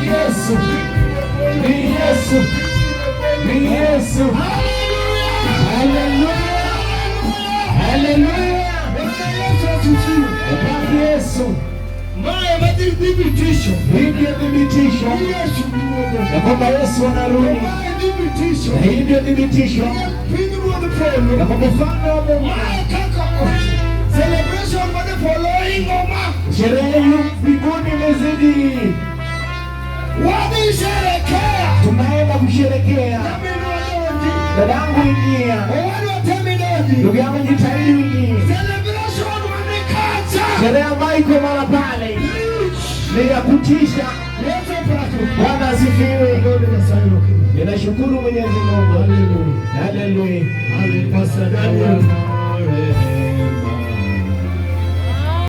Yesu, ni Yesu, ni Yesu. Haleluya, haleluya. Yesu Maya madiri thibitisho. Hii ndio thibitisho ya kwamba Yesu anarudi. Hii ndio thibitisho ya kwamba Mfalme wa Mungu. Celebration for the following Oma. Sherehe mbinguni imezidi. Wamesherekea. Tunaenda kusherekea. Dadangu ingia. Ndugu yangu jitahidi ingia. Celebration wamekaja. Sherehe ambayo iko mara pale ni ya kutisha. Bwana asifiwe. Ninashukuru Mwenyezi Mungu. Haleluya. Haleluya.